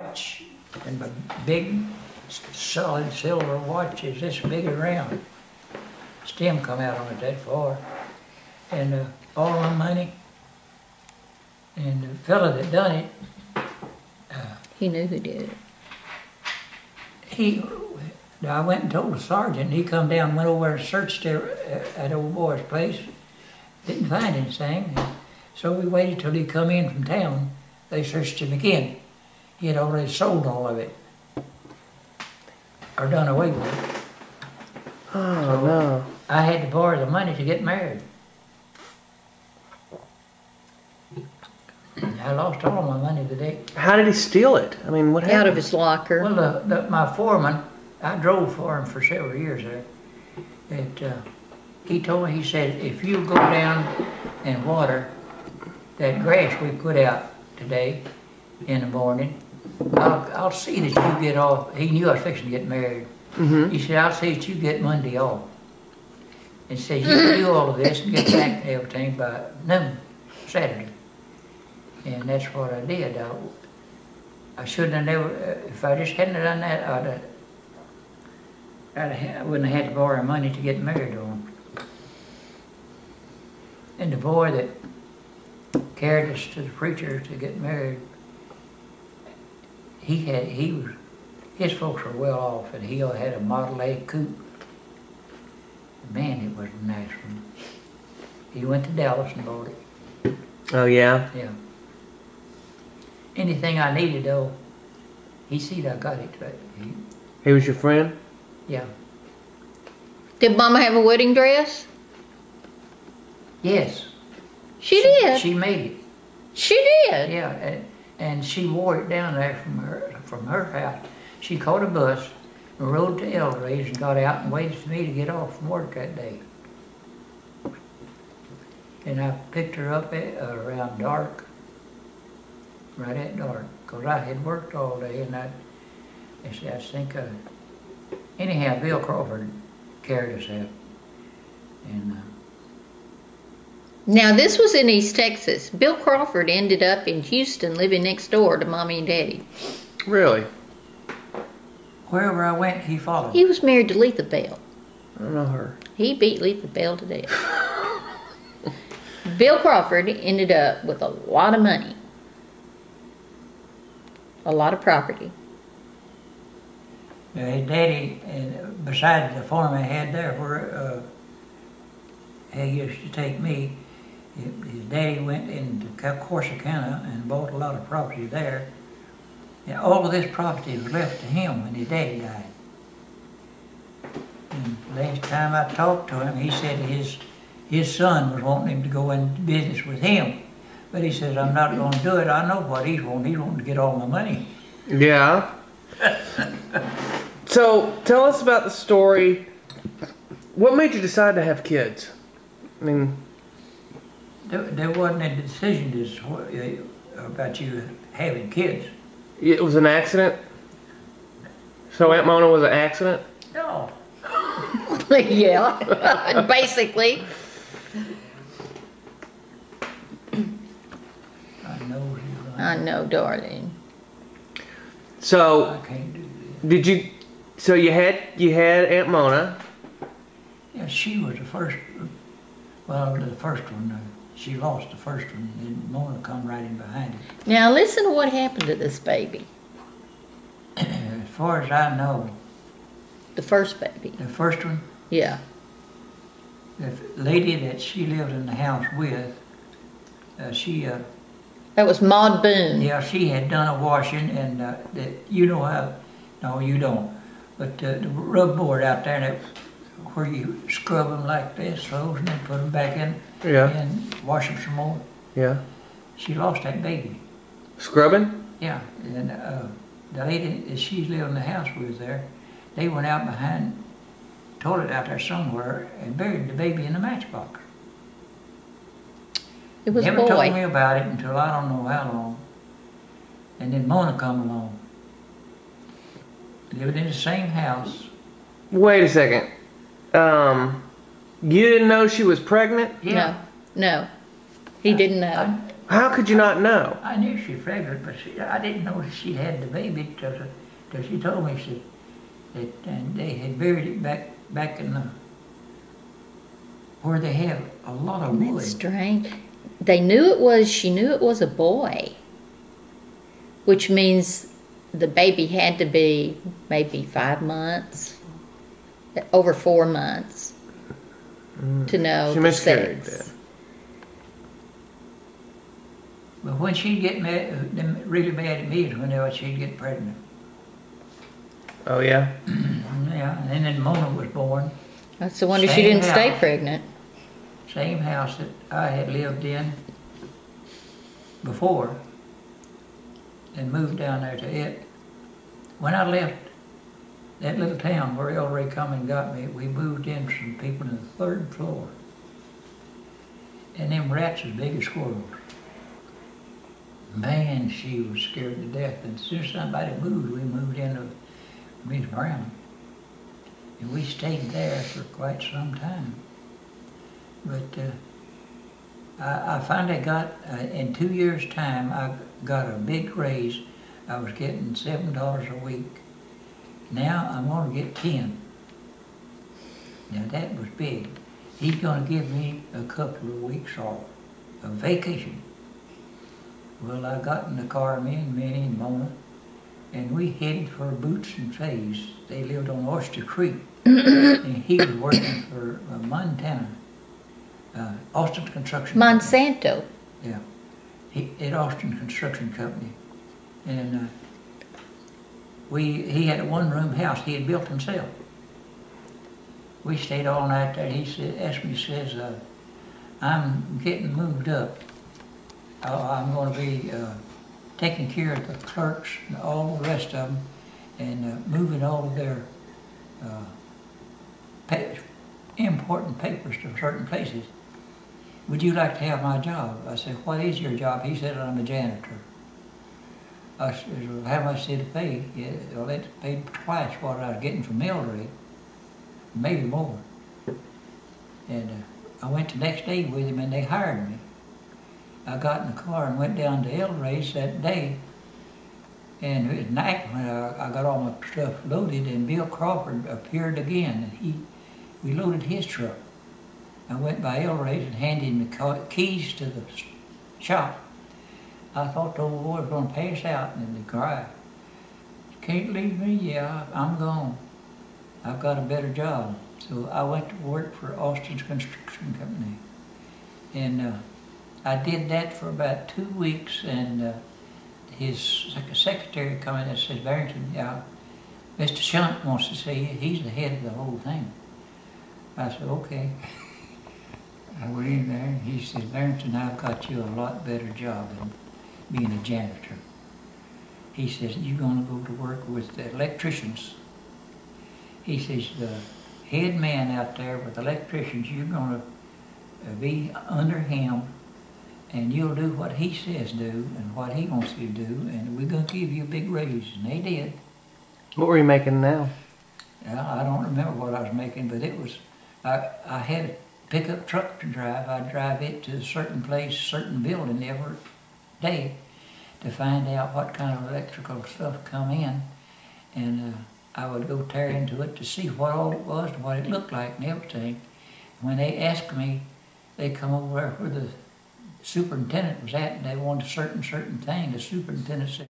watch, and my big solid silver watch is this big around. Stem come out on it that far. And all my money. And the fella that done it, he knew who did it. I went and told the sergeant. He come down, went over and searched there at old boy's place. Didn't find anything. So we waited till he come in from town. They searched him again. He had already sold all of it, or done away with it. Oh, So no. I had to borrow the money to get married. I lost all my money the day. How did he steal it? I mean, what happened? Out of his locker. Well, my foreman, I drove for him for several years there. He told me, he said, if you go down and water that grass we put out today in the morning, I'll see that you get off. He knew I was fixing to get married. Mm-hmm. He said, I'll see that you get Monday off. And said, you can do all of this and get back and everything by noon, Saturday. And that's what I did. I shouldn't have never, if I just hadn't done that, I wouldn't have had to borrow money to get married on. And the boy that carried us to the preacher to get married, his folks were well off, and he had a Model A coupe. Man, it was a nice one. He went to Dallas and bought it. Oh, yeah? Yeah. Anything I needed, though, he seen I got it. But He was your friend? yeah. Did Mama have a wedding dress? Yes. She did. She made it. She did. Yeah, and she wore it down there from her house. She caught a bus and rode to Eldridge and got out and waited for me to get off from work that day. And I picked her up around dark, right at dark, because I had worked all day, and I think, anyhow, Bill Crawford carried us out. And Now, this was in East Texas. Bill Crawford ended up in Houston living next door to Mommy and Daddy. Really? wherever I went, he followed. He was married to Letha Bell. I don't know her. He beat Letha Bell to death. Bill Crawford ended up with a lot of money. A lot of property. His daddy, besides the farm I had there where he used to take me, his daddy went into Corsicana and bought a lot of property there. And all of this property was left to him when his daddy died. And last time I talked to him, he said his son was wanting him to go into business with him. But he says, I'm not going to do it. I know what he's wanting. He's wanting to get all my money. Yeah. So, tell us about the story. What made you decide to have kids? I mean... There wasn't a decision about you having kids. It was an accident? So Aunt Mona was an accident? No. Yeah, basically. I know you. I know, darling. So, I can't do this. did you... So you had Aunt Mona. Yeah, she was the first. Well, the first one. She lost the first one, and Mona come right in behind it. Now listen to what happened to this baby. As far as I know, The first baby. the first one, Yeah. the lady that she lived in the house with, That was Maud Boone. yeah, she had done a washing, and you know how, no, you don't, but the rub board out there, where you scrub them like this, those, and then put them back in, Yeah. and wash them some more. Yeah. She lost that baby. Scrubbing? Yeah, and the lady that she lived in the house with there, they went out behind, toilet out there somewhere, and buried the baby in a matchbox. It was a Never told me boy. about it until I don't know how long. And then Mona come along. Lived in the same house. Wait a second. You didn't know she was pregnant? Yeah. No. He didn't know. How could you not know? I knew she was pregnant, but I didn't know that she had the baby till she told me that and they had buried it back in the where they have a lot of wood. That's strange. She knew it was a boy, which means the baby had to be maybe 5 months, over 4 months, to know She the miscarried sex. then. But when she'd get really mad at me is whenever she'd get pregnant. Oh yeah? Yeah, and then Mona was born. That's the wonder she Same didn't stay house. pregnant. Same house that I had lived in before and moved down there to it. When I left that little town where El Ray come and got me, we moved in some people in the 3rd floor. And them rats as big as squirrels. Man, she was scared to death. And as soon as somebody moved, we moved into Miss Brown. And we stayed there for quite some time. But I finally got, in 2 years' time, I got a big raise. I was getting $7 a week. Now I'm going to get 10. Now that was big. He's going to give me a couple of weeks off, a vacation. Well, I got in the car, me and Minnie and Mona, and we headed for Boots and Faye's. They lived on Oyster Creek, and he was working for Montana, Austin Construction Company. Monsanto. Yeah, at Austin Construction Company, and he had a one-room house he had built himself. We stayed all night there. He says, I'm getting moved up. I'm going to be taking care of the clerks and all the rest of them and moving all of their important papers to certain places. Would you like to have my job? I said, what is your job? He said, I'm a janitor. I said, well, how much did it pay? Yeah, well, it paid twice what I was getting from El Ray, maybe more. And I went the next day with him and they hired me. I got in the car and went down to El Ray's that day. And at night when I got all my stuff loaded and Bill Crawford appeared again and we loaded his truck. I went by El Ray's and handed him the keys to the shop. I thought the old boy was going to pass out and he cried. Can't leave me? Yeah, I'm gone. I've got a better job. So I went to work for Austin's Construction Company. And I did that for about 2 weeks, and his secretary come in and said, Barrington, Mr. Shunt wants to see you. He's the head of the whole thing. I said, okay. I went in there, and he said, Barrington, I've got you a lot better job than being a janitor. He says, you're going to go to work with the electricians. He says, the head man out there with the electricians, you're going to be under him, and you'll do what he says do and what he wants you to do, and we're going to give you a big raise. And they did. What were you making now? I don't remember what I was making, but it was, I had a pickup truck to drive. I'd drive it to a certain place, certain building every day to find out what kind of electrical stuff come in, and I would go tear into it to see what all it was and what it looked like and everything. When they asked me, they come over there where the superintendent was at and they wanted a certain thing. The superintendent said,